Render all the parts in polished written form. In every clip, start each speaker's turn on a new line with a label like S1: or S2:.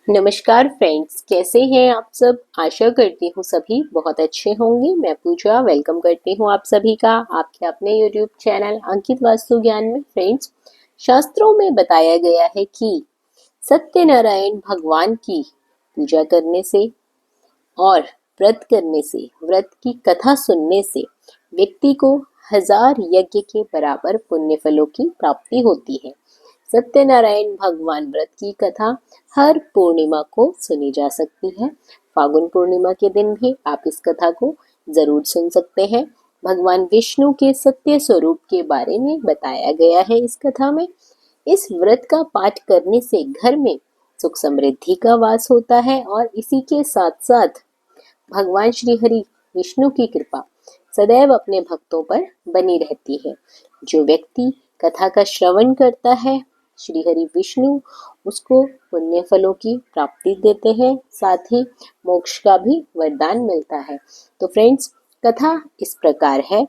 S1: नमस्कार फ्रेंड्स, कैसे हैं आप सब। आशा करती हूँ सभी बहुत अच्छे होंगे। मैं पूजा वेलकम करती हूँ आप सभी का आपके अपने यूट्यूब चैनल अंकित वास्तु ज्ञान में। फ्रेंड्स, शास्त्रों में बताया गया है कि सत्यनारायण भगवान की पूजा करने से और व्रत करने से, व्रत की कथा सुनने से व्यक्ति को 1000 यज्ञ के बराबर पुण्य फलों की प्राप्ति होती है। सत्यनारायण भगवान व्रत की कथा हर पूर्णिमा को सुनी जा सकती है। फागुन पूर्णिमा के दिन भी आप इस कथा को जरूर सुन सकते हैं। भगवान विष्णु के सत्य स्वरूप के बारे में बताया गया है इस कथा में। इस व्रत का पाठ करने से घर में सुख समृद्धि का वास होता है और इसी के साथ साथ भगवान श्री हरि विष्णु की कृपा सदैव अपने भक्तों पर बनी रहती है। जो व्यक्ति कथा का श्रवण करता है, श्री हरि विष्णु उसको पुण्य फलों की प्राप्ति देते हैं, साथ ही मोक्ष का भी वरदान मिलता है। तो फ्रेंड्स, कथा इस प्रकार है।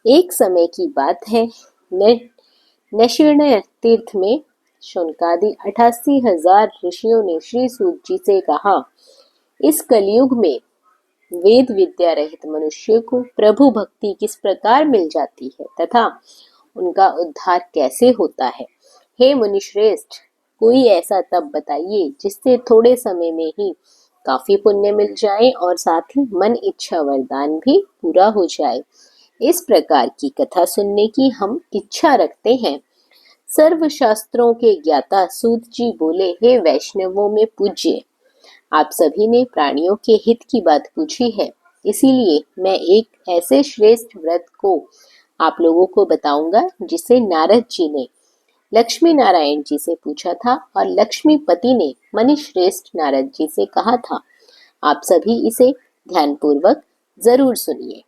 S1: एक समय की बात है, नैमिषारण्य तीर्थ में शौनकादि 88,000 ऋषियों ने श्री सूत जी से कहा, इस कलयुग में वेद विद्या रहित मनुष्य को प्रभु भक्ति किस प्रकार मिल जाती है तथा उनका उद्धार कैसे होता है। हे मुनिश्रेष्ठ, कोई ऐसा तप बताइए जिससे थोड़े समय में ही काफी पुण्य मिल जाए और साथ ही मन इच्छा वरदान भी पूरा हो जाए। इस प्रकार की कथा सुनने की हम इच्छा रखते हैं। सर्व शास्त्रों के ज्ञाता सूत जी बोले, हे वैष्णवों में पूज्य, आप सभी ने प्राणियों के हित की बात पूछी है, इसीलिए मैं एक ऐसे श्रेष्ठ व्रत को आप लोगों को बताऊंगा जिसे नारद जी ने लक्ष्मी नारायण जी से पूछा था और लक्ष्मीपति ने मणिश्रेष्ठ नारद जी से कहा था। आप सभी इसे ध्यानपूर्वक जरूर सुनिए।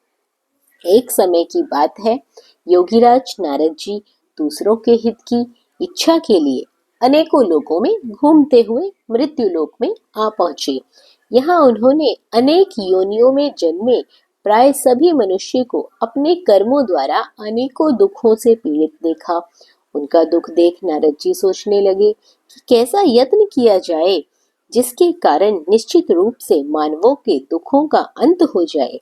S1: एक समय की बात है, योगीराज नारद जी दूसरों के हित की इच्छा के लिए अनेकों लोकों में घूमते हुए मृत्यु लोक में आ पहुंचे। यहाँ उन्होंने अनेक योनियों में जन्मे प्राय सभी मनुष्य को अपने कर्मों द्वारा अनेकों दुखों से पीड़ित देखा। उनका दुख देख नारद जी सोचने लगे कि कैसा यत्न किया जाए जिसके कारण निश्चित रूप से मानवों के दुखों का अंत हो जाए।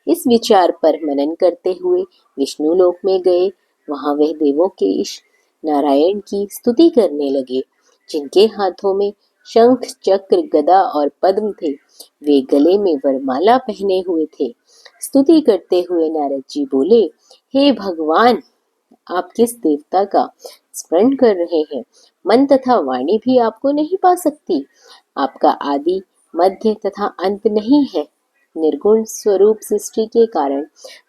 S1: इस विचार पर मनन करते हुए विष्णु लोक में गए। वहां वह देवों के ईश नारायण की स्तुति करने लगे, जिनके हाथों में शंख चक्र गदा और पद्म थे। वे गले में वरमाला पहने हुए थे। स्तुति करते हुए नारद जी बोले, हे भगवान, आप किस देवता का स्मरण कर रहे हैं। मन तथा वाणी भी आपको नहीं पा सकती। आपका आदि मध्य तथा अंत नहीं है। निर्गुण स्वरूप सृष्टि के कारण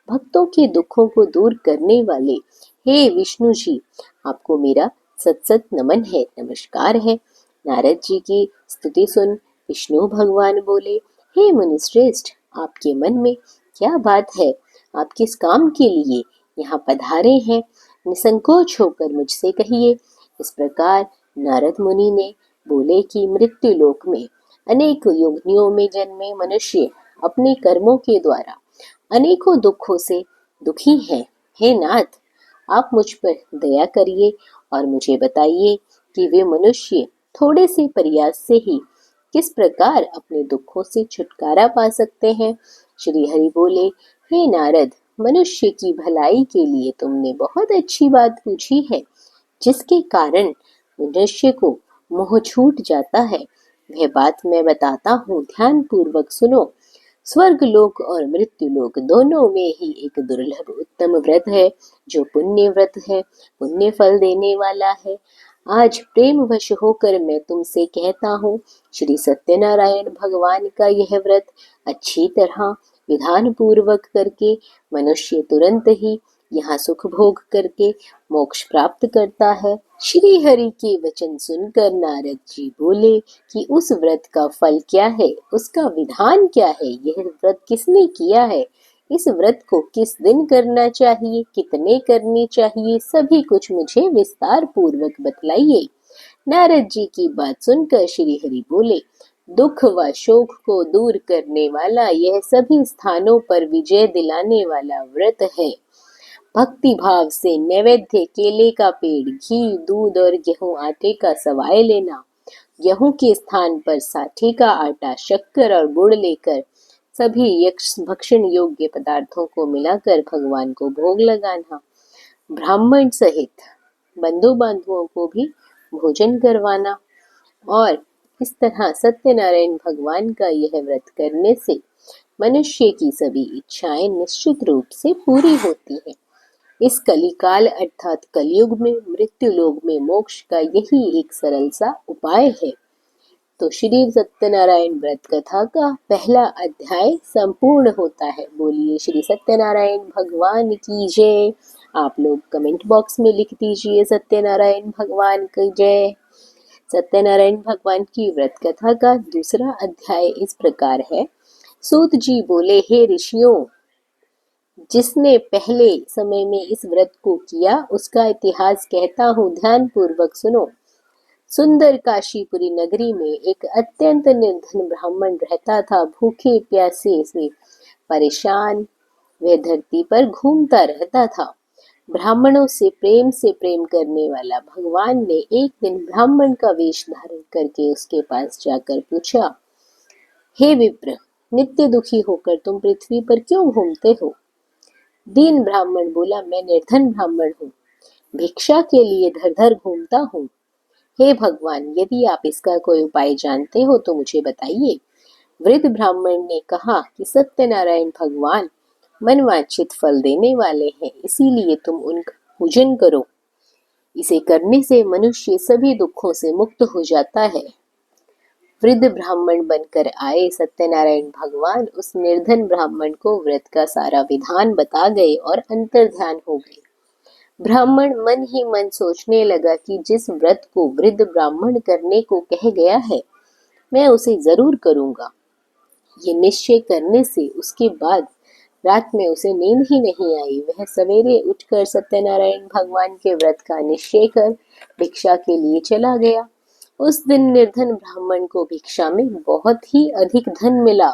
S1: भक्तों के दुखों को दूर करने वाले हे विष्णु जी, आपको मेरा सत सत नमन है, नमस्कार है। नारद जी की स्तुति सुन विष्णु भगवान बोले, हे मुनिश्रेष्ठ, आपके मन में क्या बात है। आप किस काम के लिए यहाँ पधारे हैं, निसंकोच होकर मुझसे कहिए। इस प्रकार नारद मुनि ने बोले कि मृत्यु लोक में अनेक योनियों में जन्मे मनुष्य अपने कर्मों के द्वारा अनेकों दुखों से दुखी हैं। हे नाथ, आप मुझ पर दया करिए और मुझे बताइए कि वे मनुष्य थोड़े से प्रयास से ही किस प्रकार अपने दुखों से छुटकारा पा सकते हैं। श्री हरि बोले, हे नारद, मनुष्य की भलाई के लिए तुमने बहुत अच्छी बात पूछी है। जिसके कारण मनुष्य को मोह छूट जाता है, वह बात मैं बताता हूँ, ध्यान पूर्वक सुनो। स्वर्ग लोक और मृत्यु लोक दोनों में ही एक दुर्लभ उत्तम व्रत है, जो पुण्य व्रत है, पुण्य फल देने वाला है। आज प्रेम वश होकर मैं तुमसे कहता हूँ, श्री सत्यनारायण भगवान का यह व्रत अच्छी तरह विधान पूर्वक करके मनुष्य तुरंत ही यहाँ सुख भोग करके मोक्ष प्राप्त करता है। श्री हरि के वचन सुनकर नारद जी बोले कि उस व्रत का फल क्या है, उसका विधान क्या है, यह व्रत किसने किया है, इस व्रत को किस दिन करना चाहिए, कितने करने चाहिए, सभी कुछ मुझे विस्तार पूर्वक बतलाइए। नारद जी की बात सुनकर श्री हरि बोले, दुख व शोक को दूर करने वाला यह सभी स्थानों पर विजय दिलाने वाला व्रत है। भक्ति भाव से नैवेद्य केले का पेड़, घी, दूध और गेहूं आटे का सवाय लेना, गेहूं के स्थान पर साठी का आटा, शक्कर और गुड़ लेकर सभी यक्ष भक्षण योग्य पदार्थों को मिलाकर भगवान को भोग लगाना, ब्राह्मण सहित बंधु बांधवों को भी भोजन करवाना। और इस तरह सत्यनारायण भगवान का यह व्रत करने से मनुष्य की सभी इच्छाएं निश्चित रूप से पूरी होती हैं। इस कलिकाल अर्थात कलयुग में मृत्यु लोक में मोक्ष का यही एक सरल सा उपाय है। तो श्री सत्यनारायण व्रत कथा का पहला अध्याय संपूर्ण होता है। बोलिए श्री सत्यनारायण भगवान की जय। आप लोग कमेंट बॉक्स में लिख दीजिए सत्यनारायण भगवान की जय। सत्यनारायण भगवान की व्रत कथा का दूसरा अध्याय इस प्रकार है। सूत जी बोले, हे ऋषियों, जिसने पहले समय में इस व्रत को किया उसका इतिहास कहता हूँ, ध्यान पूर्वक सुनो। सुंदर काशीपुरी नगरी में एक अत्यंत निर्धन ब्राह्मण रहता था। भूखे प्यासे से परेशान वह धरती पर घूमता रहता था। ब्राह्मणों से प्रेम करने वाला भगवान ने एक दिन ब्राह्मण का वेश धारण करके उसके पास जाकर पूछा, हे विप्र, नित्य दुखी होकर तुम पृथ्वी पर क्यों घूमते हो? दीन ब्राह्मण बोला, मैं निर्धन ब्राह्मण हूँ, भिक्षा के लिए धर धर घूमता हूँ। हे भगवान, यदि आप इसका कोई उपाय जानते हो तो मुझे बताइए। वृद्ध ब्राह्मण ने कहा कि सत्यनारायण भगवान मनवांछित फल देने वाले हैं, इसीलिए तुम उनका पूजन करो। इसे करने से मनुष्य सभी दुखों से मुक्त हो जाता है। वृद्ध ब्राह्मण बनकर आए सत्यनारायण भगवान उस निर्धन ब्राह्मण को व्रत का सारा विधान बता गए और अंतर्ध्यान हो गए। ब्राह्मण मन ही मन सोचने लगा कि जिस व्रत को वृद्ध ब्राह्मण करने को कह गया है, मैं उसे जरूर करूंगा। ये निश्चय करने से उसके बाद रात में उसे नींद ही नहीं आई। वह सवेरे उठकर सत्यनारायण भगवान के व्रत का निश्चय कर भिक्षा के लिए चला गया। उस दिन निर्धन ब्राह्मण को भिक्षा में बहुत ही अधिक धन मिला,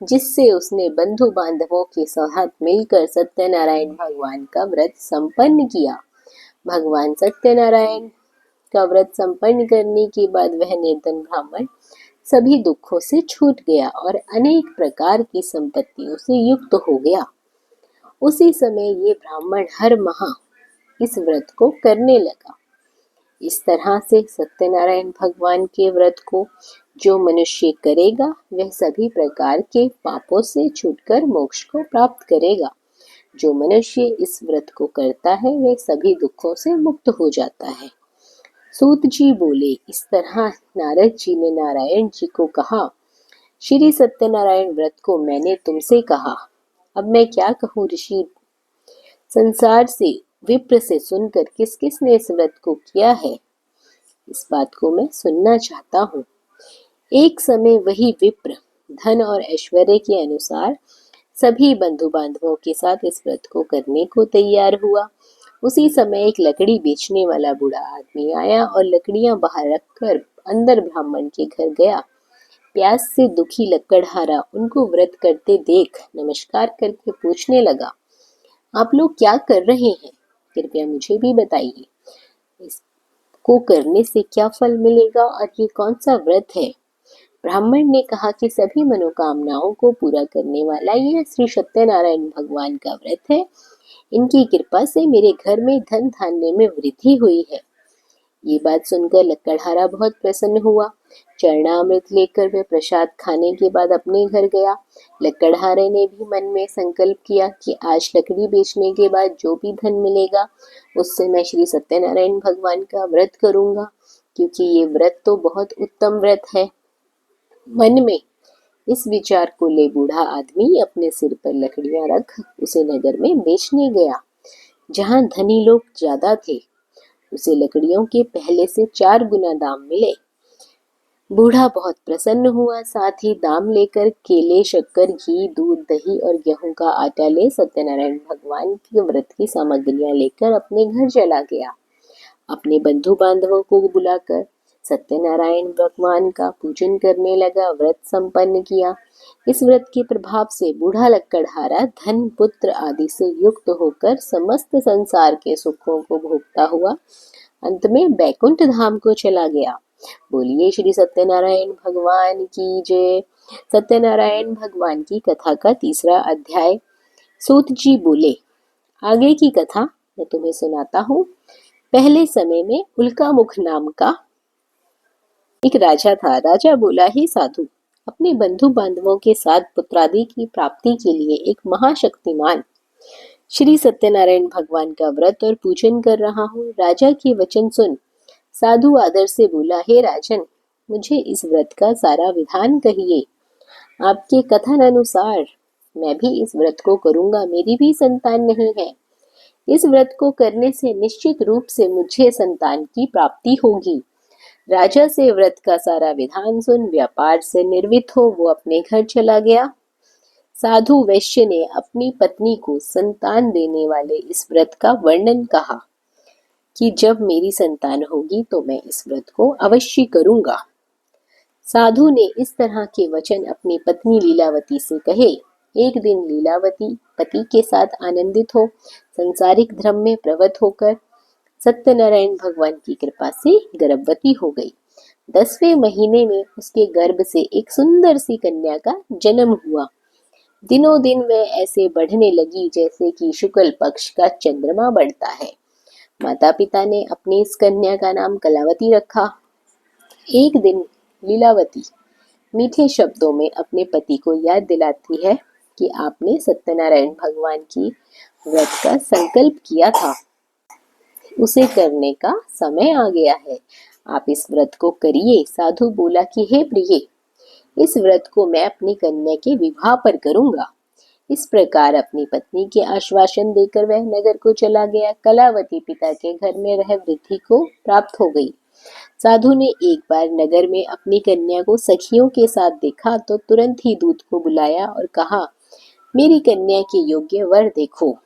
S1: जिससे उसने बंधु बांधवों के साथ मिलकर सत्यनारायण भगवान का व्रत संपन्न किया। भगवान सत्यनारायण का व्रत संपन्न करने के बाद वह निर्धन ब्राह्मण सभी दुखों से छूट गया और अनेक प्रकार की संपत्तियों से युक्त हो गया। उसी समय ये ब्राह्मण हर माह इस व्रत को करने लगा। इस तरह से सत्यनारायण भगवान के व्रत को जो मनुष्य करेगा वह सभी प्रकार के पापों से छूटकर मोक्ष को प्राप्त करेगा। जो मनुष्य इस व्रत को करता है वह सभी दुखों से मुक्त हो जाता है। सूत जी बोले, इस तरह नारद जी ने नारायण जी को कहा, श्री सत्यनारायण व्रत को मैंने तुमसे कहा, अब मैं क्या कहूँ ऋषि। संसार से विप्र से सुनकर किस किस ने इस व्रत को किया है, इस बात को मैं सुनना चाहता हूँ। एक समय वही विप्र धन और ऐश्वर्य के अनुसार सभी बंधु बांधवों के साथ इस व्रत को करने को तैयार हुआ। उसी समय एक लकड़ी बेचने वाला बूढ़ा आदमी आया और लकड़ियां बाहर रखकर अंदर ब्राह्मण के घर गया। प्यास से दुखी लकड़हारा उनको व्रत करते देख नमस्कार करके पूछने लगा, आप लोग क्या कर रहे हैं? कृपया मुझे भी बताइए। इसको करने से क्या फल मिलेगा और ये कौन सा व्रत है? ब्राह्मण ने कहा कि सभी मनोकामनाओं को पूरा करने वाला यह श्री सत्यनारायण भगवान का व्रत है। इनकी कृपा से मेरे घर में धन धान्य में वृद्धि हुई है। ये बात सुनकर लकड़हारा बहुत प्रसन्न हुआ। चरणामृत लेकर वह प्रसाद खाने के बाद अपने घर गया। लकड़हारे ने भी मन में संकल्प किया कि आज लकड़ी बेचने के बाद जो भी धन मिलेगा उससे मैं श्री सत्यनारायण भगवान का व्रत करूंगा, क्योंकि ये व्रत तो बहुत उत्तम व्रत है। मन में इस विचार को ले बूढ़ा आदमी अपने सिर पर लकड़ियां रख उसे नगर में बेचने गया। जहां धनी लोग ज्यादा थे उसे लकड़ियों के पहले से 4 गुना दाम मिले। बूढ़ा बहुत प्रसन्न हुआ। साथ ही दाम लेकर केले, शक्कर, घी, दूध, दही और गेहूं का आटा ले सत्यनारायण भगवान के व्रत की सामग्रियां लेकर अपने घर चला गया। अपने बंधु बांधवों को बुलाकर सत्यनारायण भगवान का पूजन करने लगा, व्रत संपन्न किया। इस व्रत के प्रभाव से बूढ़ा लकड़हारा धन, पुत्र आदि से युक्त होकर समस्त संसार के सुखों को भोगता हुआ अंत में बैकुंठ धाम को चला गया। बोलिए श्री सत्यनारायण भगवान की जय। सत्यनारायण भगवान की कथा का तीसरा अध्याय। सूत जी बोले, आगे की कथा मैं तुम्हें सुनाता हूँ। पहले समय में उल्कामुख नाम का एक राजा था। राजा बोला, हे साधु, अपने बंधु बांधवों के साथ पुत्रादि की प्राप्ति के लिए एक महाशक्तिमान श्री सत्यनारायण भगवान का व्रत और पूजन कर रहा हूँ। राजा के वचन सुन साधु आदर से बोला, हे राजन, मुझे इस व्रत का सारा विधान कहिए। आपके कथन अनुसार मैं भी इस व्रत को करूंगा। मेरी भी संतान नहीं है। इस व्रत को करने से निश्चित रूप से मुझे संतान की प्राप्ति होगी। राजा से व्रत का सारा विधान सुन व्यापार से निर्वित हो वो अपने घर चला गया। साधु वैश्य ने अपनी पत्नी को संतान देने वाले इस व्रत का वर्णन कहा कि जब मेरी संतान होगी तो मैं इस व्रत को अवश्य करूंगा। साधु ने इस तरह के वचन अपनी पत्नी लीलावती से कहे। एक दिन लीलावती पति के साथ आनंदित हो संसारिक धर्म में प्रवृत्त होकर सत्यनारायण भगवान की कृपा से गर्भवती हो गई। 10वें महीने में उसके गर्भ से एक सुंदर सी कन्या का जन्म हुआ। दिनों दिन वह ऐसे बढ़ने लगी जैसे कि शुक्ल पक्ष का चंद्रमा बढ़ता है। माता पिता ने अपनी इस कन्या का नाम कलावती रखा। एक दिन लीलावती मीठे शब्दों में अपने पति को याद दिलाती है कि आपने सत्यनारायण भगवान की व्रत का संकल्प किया था, उसे करने का समय आ गया है। आप इस व्रत को करिए। साधु बोला कि हे प्रिय, इस व्रत को मैं अपनी कन्या के विवाह पर करूंगा। इस प्रकार अपनी पत्नी के आश्वासन देकर वह नगर को चला गया। कलावती पिता के घर में रह वृद्धि को प्राप्त हो गई। साधु ने एक बार नगर में अपनी कन्या को सखियों के साथ देखा तो तुरंत ही दूत को बुलाया और कहा, मेरी कन्या के योग्य वर देखो।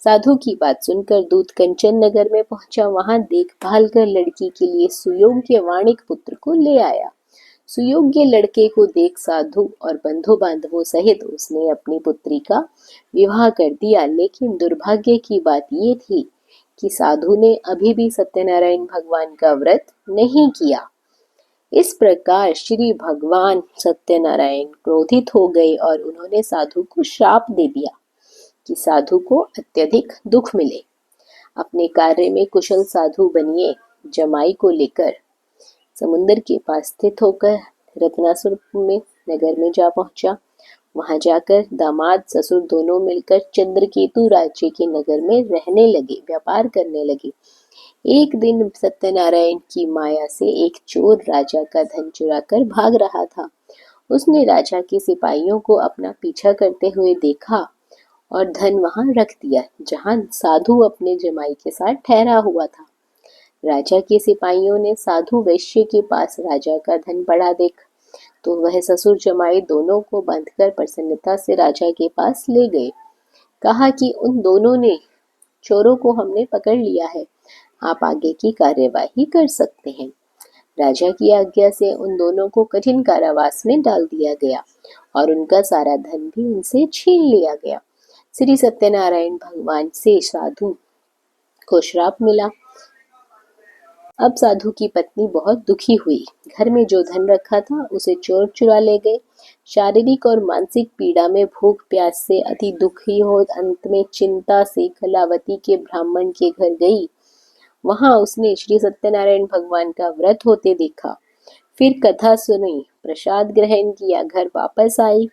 S1: साधु की बात सुनकर दूत कंचन नगर में पहुंचा। वहां देखभाल कर लड़की के लिए सुयोग्य वाणिक पुत्र को ले आया। सुयोग्य लड़के को देख साधु और बंधु बांधवों सहित उसने अपनी पुत्री का विवाह कर दिया। लेकिन दुर्भाग्य की बात ये थी कि साधु ने अभी भी सत्यनारायण भगवान का व्रत नहीं किया। इस प्रकार श्री भगवान सत्यनारायण क्रोधित हो गए और उन्होंने साधु को श्राप दे दिया कि साधु को अत्यधिक दुख मिले। अपने कार्य में कुशल साधु बनिए। जमाई को लेकर समुद्र के पास स्थित होकर रत्नासुर में नगर में जा पहुंचा। वहां जाकर दामाद ससुर दोनों मिलकर चंद्रकेतु राज्य के नगर में रहने लगे, व्यापार करने लगे। एक दिन सत्यनारायण की माया से एक चोर राजा का धन चुराकर भाग रहा था। उसने राजा के सिपाहियों को अपना पीछा करते हुए देखा और धन वहां रख दिया जहां साधु अपने जमाई के साथ ठहरा हुआ था। राजा के सिपाहियों ने साधु वैश्य के पास राजा का धन पड़ा देख तो वह ससुर जमाई दोनों को बांधकर प्रसन्नता से राजा के पास ले गए। कहा कि उन दोनों ने चोरों को हमने पकड़ लिया है, आप आगे की कार्यवाही कर सकते हैं। राजा की आज्ञा से उन दोनों को कठिन कारावास में डाल दिया गया और उनका सारा धन भी उनसे छीन लिया गया। श्री सत्यनारायण भगवान से साधु को श्राप मिला। अब साधु की पत्नी बहुत दुखी हुई। घर में जो धन रखा था उसे चोर चुरा ले गए। शारीरिक और मानसिक पीड़ा में भूख प्यास से अति दुखी हो अंत में चिंता से कलावती के ब्राह्मण के घर गई। वहां उसने श्री सत्यनारायण भगवान का व्रत होते देखा। फिर कथा सुनी, प्रसाद ग्रहण किया, घर वापस आई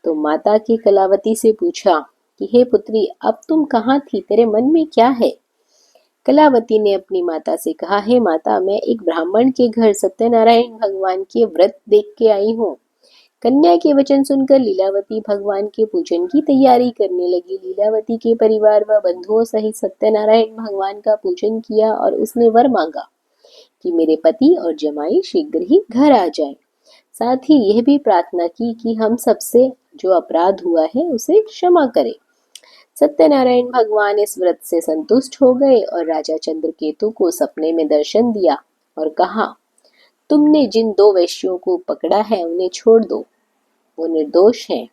S1: तो माता की कलावती से पूछा कि हे पुत्री, अब तुम कहाँ थी, तेरे मन में क्या है? कलावती ने अपनी माता से कहा, हे माता, मैं एक ब्राह्मण के घर सत्यनारायण भगवान के व्रत देख के आई हूँ। कन्या के वचन सुनकर लीलावती भगवान के पूजन की तैयारी करने लगी। लीलावती के परिवार व बंधुओं सहित सत्यनारायण भगवान का पूजन किया और उसने वर मांगा कि मेरे पति और जमाई शीघ्र ही घर आ जाएं। साथ ही यह भी प्रार्थना की कि हम सबसे जो अपराध हुआ है उसे क्षमा करे। सत्यनारायण भगवान इस व्रत से संतुष्ट हो गए और राजा चंद्रकेतु को सपने में दर्शन दिया और कहा, तुमने जिन दो वैश्यों को पकड़ा है उन्हें छोड़ दो, वो निर्दोष हैं।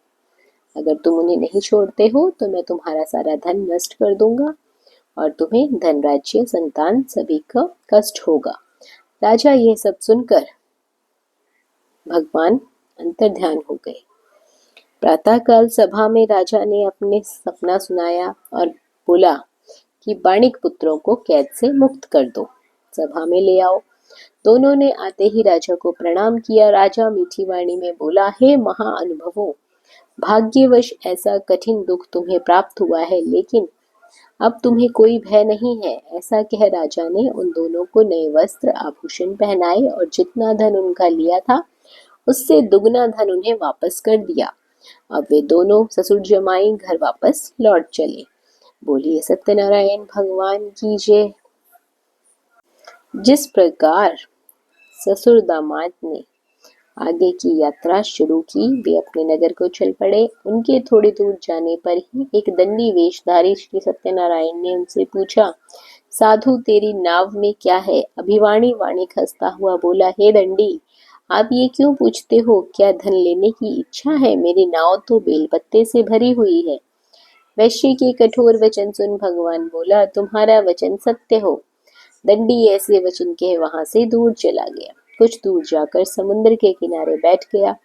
S1: अगर तुम उन्हें नहीं छोड़ते हो तो मैं तुम्हारा सारा धन नष्ट कर दूंगा और तुम्हें धन राज्य संतान सभी का कष्ट होगा। राजा यह सब सुनकर भगवान अंतर्ध्यान हो गए। प्रातःकाल सभा में राजा ने अपने सपना सुनाया और बोला कि बाणिक पुत्रों को कैद से मुक्त कर दो, सभा में ले आओ। दोनों ने आते ही राजा को प्रणाम किया। राजा मीठी वाणी में बोला, हे महाअनुभवों, भाग्यवश ऐसा कठिन दुख तुम्हें प्राप्त हुआ है, लेकिन अब तुम्हें कोई भय नहीं है। ऐसा कह राजा ने उन दोनों को नए वस्त्र आभूषण पहनाए और जितना धन उनका लिया था उससे दुगना धन उन्हें वापस कर दिया। अब वे दोनों ससुर जमाई घर वापस लौट चले। बोलिए सत्यनारायण भगवान की जय। जिस प्रकार ससुर दामाद ने आगे की यात्रा शुरू की, वे अपने नगर को चल पड़े। उनके थोड़ी दूर जाने पर ही एक दंडी वेशधारी श्री सत्यनारायण ने उनसे पूछा, साधु तेरी नाव में क्या है? अभिवाणी वाणिक हंसता हुआ बोला, हे दंडी, आप ये क्यों पूछते हो? क्या धन लेने की इच्छा है? मेरी नाव तो बेलपत्ते से भरी हुई है। वैश्य के कठोर वचन सुन भगवान बोला, तुम्हारा वचन सत्य हो। दंडी ऐसे वचन कह वहां से दूर चला गया। कुछ दूर जाकर समुद्र के किनारे बैठ गया।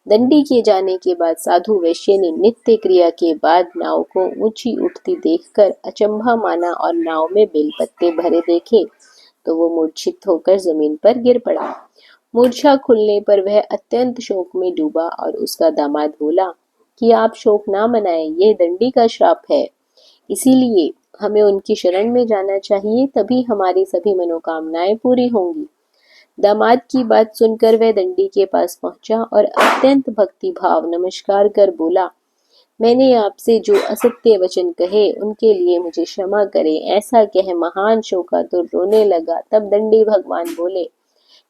S1: दंडी के जाने के बाद साधु वैश्य ने नित्य क्रिया के बाद नाव को ऊंची उठती देखकर अचंभा माना और नाव में बेलपत्ते भरे देखे तो वो मूर्छित होकर जमीन पर गिर पड़ा। मूर्छा खुलने पर वह अत्यंत शोक में डूबा और उसका दामाद बोला कि आप शोक ना मनाएं, यह दंडी का श्राप है, इसीलिए हमें उनकी शरण में जाना चाहिए, तभी हमारी सभी मनोकामनाएं पूरी होंगी। दामाद की बात सुनकर वह दंडी के पास पहुंचा और अत्यंत भक्ति भाव नमस्कार कर बोला, मैंने आपसे जो असत्य वचन कहे उनके लिए मुझे क्षमा करें। ऐसा कह महान शोकातुर रोने लगा। तब दंडी भगवान बोले,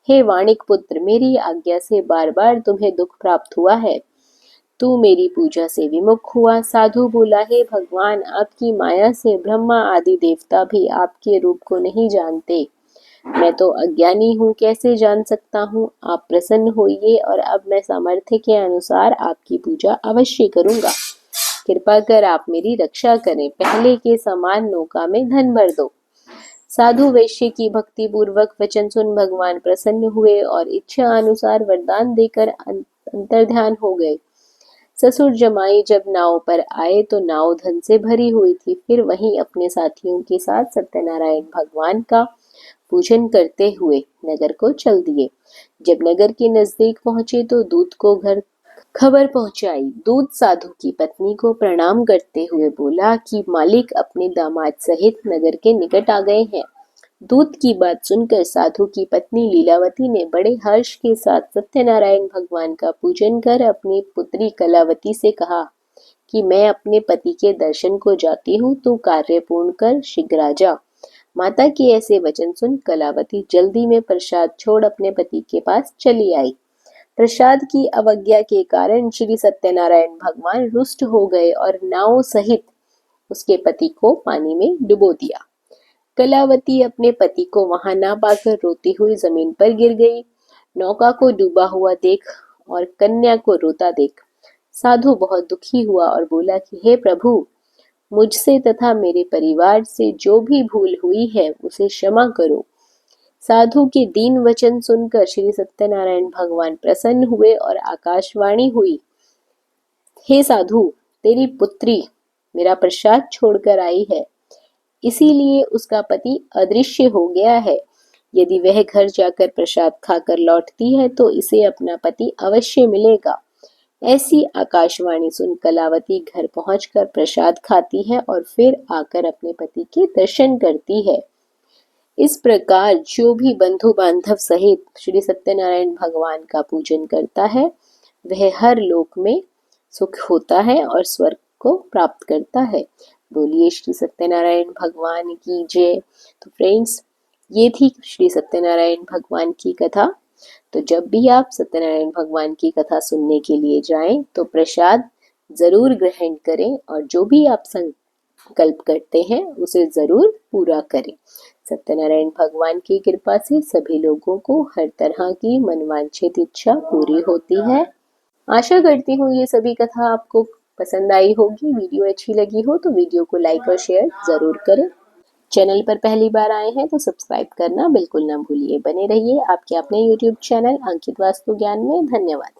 S1: हे वाणिक पुत्र, मेरी आज्ञा से बार बार तुम्हें दुख प्राप्त हुआ है, तू मेरी पूजा से विमुख हुआ। साधु बोला, हे भगवान, आपकी माया से ब्रह्मा आदि देवता भी आपके रूप को नहीं जानते। मैं तो अज्ञानी हूँ, कैसे जान सकता हूँ? आप प्रसन्न होइए और अब मैं सामर्थ्य के अनुसार आपकी पूजा अवश्य करूंगा। कृपा कर आप मेरी रक्षा करें। पहले के समान नौका में धन भर दो। साधु वैश्य की भक्ति पूर्वक वचन सुन भगवान प्रसन्न हुए और इच्छा अनुसार वरदान देकर अंतर्ध्यान हो गए। ससुर जमाई जब नाव पर आए तो नाव धन से भरी हुई थी। फिर वहीं अपने साथियों के साथ सत्यनारायण भगवान का पूजन करते हुए नगर को चल दिए। जब नगर के नजदीक पहुंचे तो दूत को घर खबर पहुंचाई। दूत साधु की पत्नी को प्रणाम करते हुए बोला कि मालिक अपने दामाद सहित नगर के निकट आ गए हैं। दूत की बात सुनकर साधु की पत्नी लीलावती ने बड़े हर्ष के साथ सत्यनारायण भगवान का पूजन कर अपनी पुत्री कलावती से कहा कि मैं अपने पति के दर्शन को जाती हूँ, तू कार्य पूर्ण कर शीघ्र आ जा। माता के ऐसे वचन सुन कलावती जल्दी में प्रसाद छोड़ अपने पति के पास चली आई। प्रसाद की अवज्ञा के कारण श्री सत्यनारायण भगवान रुष्ट हो गए और नाव सहित उसके पति को पानी में डुबो दिया। कलावती अपने पति को वहां ना पाकर रोती हुई जमीन पर गिर गई। नौका को डूबा हुआ देख और कन्या को रोता देख साधु बहुत दुखी हुआ और बोला कि हे प्रभु, मुझसे तथा मेरे परिवार से जो भी भूल हुई है उसे क्षमा करो। साधु के दीन वचन सुनकर श्री सत्यनारायण भगवान प्रसन्न हुए और आकाशवाणी हुई, हे साधु, तेरी पुत्री मेरा प्रसाद छोड़कर आई है, इसीलिए उसका पति अदृश्य हो गया है। यदि वह घर जाकर प्रसाद खाकर लौटती है तो इसे अपना पति अवश्य मिलेगा। ऐसी आकाशवाणी सुन कलावती घर पहुंचकर प्रसाद खाती है और फिर आकर अपने पति के दर्शन करती है। इस प्रकार जो भी बंधु बांधव सहित श्री सत्यनारायण भगवान का पूजन करता है वह हर लोक में सुख होता है और स्वर्ग को प्राप्त करता है। बोलिए श्री सत्यनारायण भगवान की जय। तो फ्रेंड्स, ये थी श्री सत्यनारायण भगवान की कथा। तो जब भी आप सत्यनारायण भगवान की कथा सुनने के लिए जाएं तो प्रसाद जरूर ग्रहण करें और जो भी आप संकल्प करते हैं उसे जरूर पूरा करें। सत्यनारायण भगवान की कृपा से सभी लोगों को हर तरह की मनवांछित इच्छा पूरी होती है। आशा करती हूँ ये सभी कथा आपको पसंद आई होगी। वीडियो अच्छी लगी हो तो वीडियो को लाइक और शेयर जरूर करें। चैनल पर पहली बार आए हैं तो सब्सक्राइब करना बिल्कुल ना भूलिए। बने रहिए आपके अपने यूट्यूब चैनल अंकित वास्तु ज्ञान में। धन्यवाद।